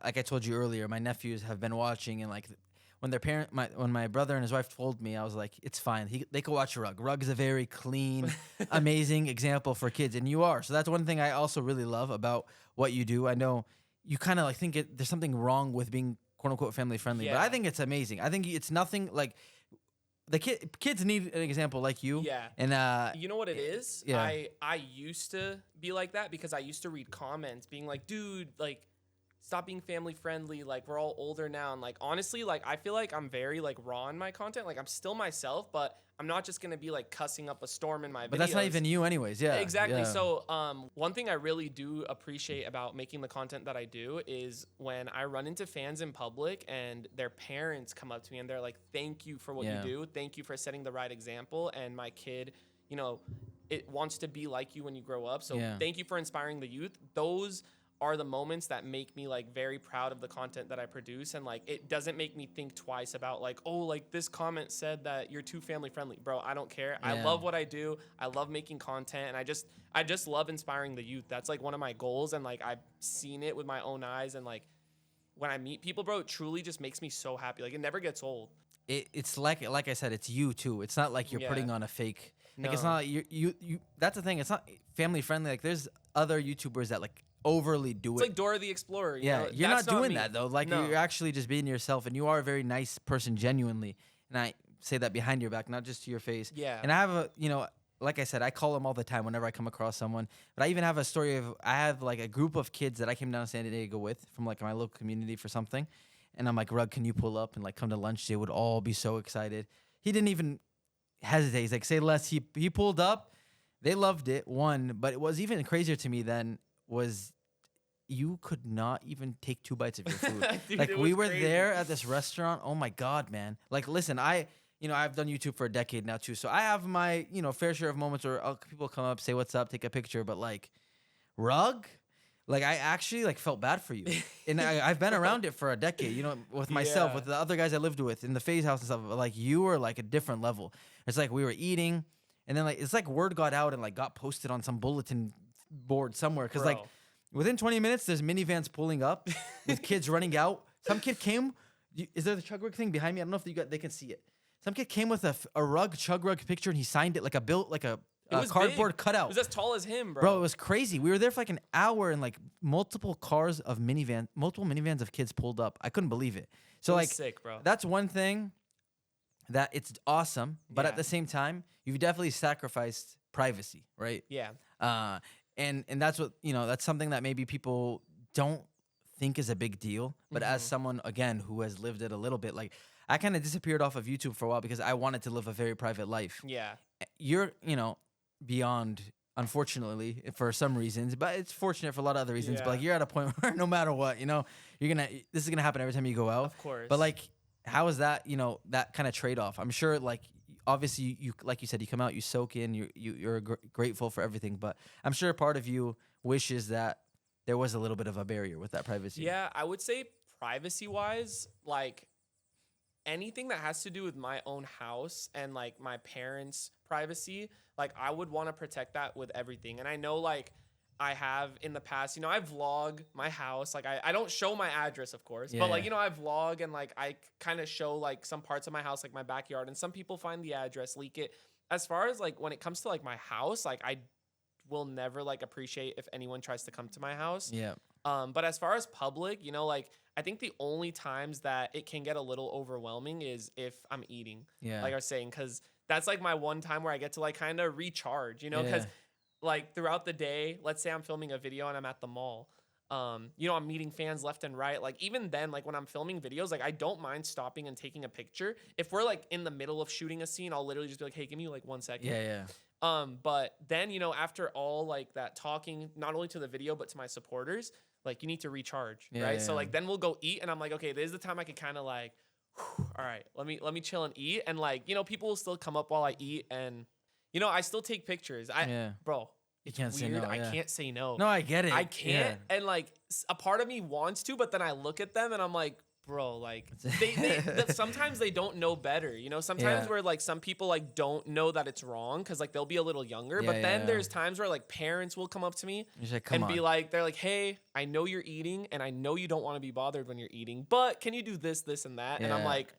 like I told you earlier, my nephews have been watching, and like when when my brother and his wife told me, I was like, it's fine. They could watch Rug. Rug is a very clean, amazing example for kids, and you are. So that's one thing I also really love about what you do. I know you kind of like think there's something wrong with being quote unquote family friendly, but I Yeah. think it's amazing. I think it's nothing like the kids need an example like you. Yeah. And You know what it is? yeah. I used to be like that because I used to read comments being like, dude, like, stop being family friendly. Like, we're all older now. And like, honestly, like, I feel like I'm very like raw in my content. Like, I'm still myself, but I'm not just gonna be like cussing up a storm in my videos. But that's not even you anyways. Yeah. Exactly. Yeah. So, one thing I really do appreciate about making the content that I do is when I run into fans in public and their parents come up to me and they're like, "Thank you for what Yeah. you do. Thank you for setting the right example." And my kid, you know, it wants to be like you when you grow up. So, Yeah. thank you for inspiring the youth. Those are the moments that make me like very proud of the content that I produce, and like it doesn't make me think twice about like, oh, like this comment said that you're too family friendly. Bro, I don't care. I Yeah. love what I do. I love making content, and I just love inspiring the youth. That's like one of my goals, and like I've seen it with my own eyes, and like when I meet people, bro, it truly just makes me so happy. Like it never gets old. It's like I said, it's you too. It's not like you're Yeah. putting on a fake. Like it's No. not like you. That's the thing. It's not family friendly. Like there's other YouTubers that like overly do It's it. like Dora the Explorer. Yeah, know? you're not That's doing me. that though. Like No. you're actually just being yourself, and you are a very nice person, genuinely. And I say that behind your back, not just to your face. Yeah. And I have like I said, I call them all the time whenever I come across someone. But I even have a story of I have like a group of kids that I came down to San Diego with from like my local community for something, and I'm like, Rug, can you pull up and like come to lunch? They would all be so excited. He didn't even hesitate. He's like, say less. He pulled up. They loved it. But it was even crazier to me then was you could not even take 2 bites of your food. Dude, Like it we was were crazy. there at this restaurant. Oh my God, man. Like, listen, I've done YouTube for a decade now too. So I have my, fair share of moments where people come up, say what's up, take a picture. But like Rug, like I actually like felt bad for you. And I've been around it for a decade, with myself, Yeah. with the other guys I lived with in the FaZe house and stuff. But like you were like a different level. It's like we were eating, and then like it's like word got out and like got posted on some bulletin board somewhere. Cause like Bro. within 20 minutes, there's minivans pulling up with kids running out. Some kid came. Is there the chug rug thing behind me? I don't know if they can see it. Some kid came with a rug, chug rug picture, and he signed it like a It was cardboard big. cutout. It was as tall as him, bro. Bro, it was crazy. We were there for like an hour, and like multiple minivans of kids pulled up. I couldn't believe it. So It was like, sick, bro. that's one thing that it's awesome, but at Yeah. the same time, you've definitely sacrificed privacy, right? Yeah. And that's what that's something that maybe people don't think is a big deal. But as Mm-hmm. someone again who has lived it a little bit, like I kind of disappeared off of YouTube for a while because I wanted to live a very private life. Yeah. You're beyond, unfortunately, for some reasons, but it's fortunate for a lot of other reasons. But Yeah. like you're at a point where no matter what, this is gonna happen every time you go out. Of course. But like, how is that? That kind of trade off. I'm sure like. Obviously, you like you said, you come out, you soak in, you're grateful for everything. But I'm sure part of you wishes that there was a little bit of a barrier with that privacy. Yeah, I would say privacy wise, like anything that has to do with my own house and like my parents' privacy, like I would want to protect that with everything. And I know like I have in the past, I vlog my house. Like I don't show my address, of course, but like, Yeah. I vlog and like I kind of show like some parts of my house, like my backyard, and some people find the address, leak it. As far as like when it comes to like my house, like I will never like appreciate if anyone tries to come to my house. Yeah. But as far as public, like I think the only times that it can get a little overwhelming is if I'm eating, Yeah. like I was saying, because that's like my one time where I get to like kind of recharge, because Yeah. like throughout the day, let's say I'm filming a video and I'm at the mall, I'm meeting fans left and right. Like even then, like when I'm filming videos, like I don't mind stopping and taking a picture. If we're like in the middle of shooting a scene, I'll literally just be like, hey, give me like 1 second. Yeah. But then, after all like that talking, not only to the video, but to my supporters, like you need to recharge, Yeah, right? yeah, So yeah. like then we'll go eat, and I'm like, okay, this is the time I can kind of like, all right, let me chill and eat. And like, people will still come up while I eat, and I still take pictures. Yeah. Bro, You it's can't say weird. no, I yeah. can't say no. No, I get it. I can't. And like a part of me wants to, but then I look at them and I'm like, bro, like sometimes they don't know better, you know. Sometimes Yeah. where like some people like don't know that it's wrong because like they'll be a little younger, Yeah, but then yeah. there's times where like parents will come up to me You're like, come and on. be like, they're like, hey, I know you're eating and I know you don't want to be bothered when you're eating, but can you do this, this, and that? And I'm Yeah. like,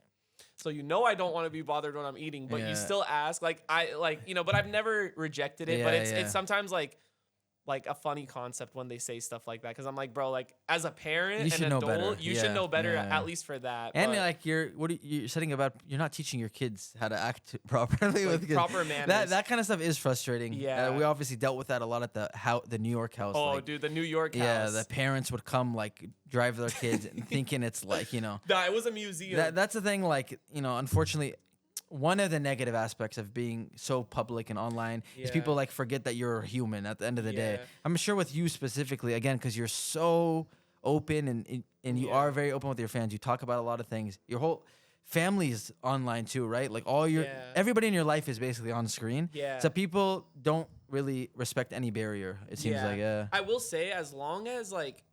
so you know I don't want to be bothered when I'm eating, but you Yeah. still ask. Like I like, you know, but I've never rejected it. But Yeah, it's yeah. sometimes like a funny concept when they say stuff like that, because I'm like, bro, like as a parent You and should know adult, better. you Yeah, should know better yeah. at least for that. And but, like you're setting about, you're not teaching your kids how to act properly like, with kids. proper manners. That kind of stuff is frustrating. Yeah. We obviously dealt with that a lot at the New York house. oh, like, dude, the New York yeah, house. the parents would come like drive their kids and thinking it's like, you know, Nah, it was a museum. that's the thing. Like, you know, unfortunately, one of the negative aspects of being so public and online is Yeah. people like forget that you're a human at the end of the day. Yeah. I'm sure with you specifically, again, because you're so open and you Yeah. are very open with your fans. You talk about a lot of things. Your whole family's online too, right? Like all your Yeah. everybody in your life is basically on screen. Yeah. So people don't really respect any barrier. It seems like I will say, as long as like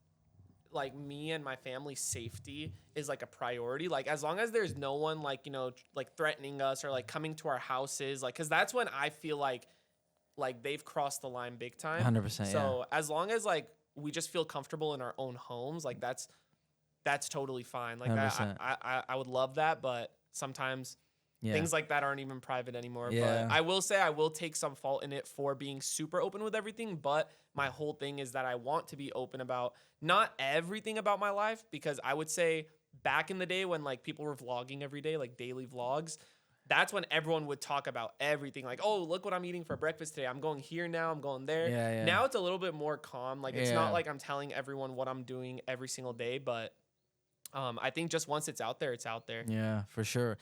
me and my family's safety is like a priority, like as long as there's no one like, you know, like threatening us or like coming to our houses, like, because that's when I feel like they've crossed the line big time. 100%. So as long as like we just feel comfortable in our own homes, like that's totally fine. Like 100%. I would love that, but sometimes yeah. things like that aren't even private anymore. Yeah. But I will say I will take some fault in it for being super open with everything. But my whole thing is that I want to be open about not everything about my life, because I would say back in the day when like people were vlogging every day, like daily vlogs, that's when everyone would talk about everything. Like, oh, look what I'm eating for breakfast today. I'm going here now. I'm going there. Yeah, yeah. Now it's a little bit more calm. Like it's Yeah. not like I'm telling everyone what I'm doing every single day, but I think just once it's out there, it's out there. Yeah, for sure.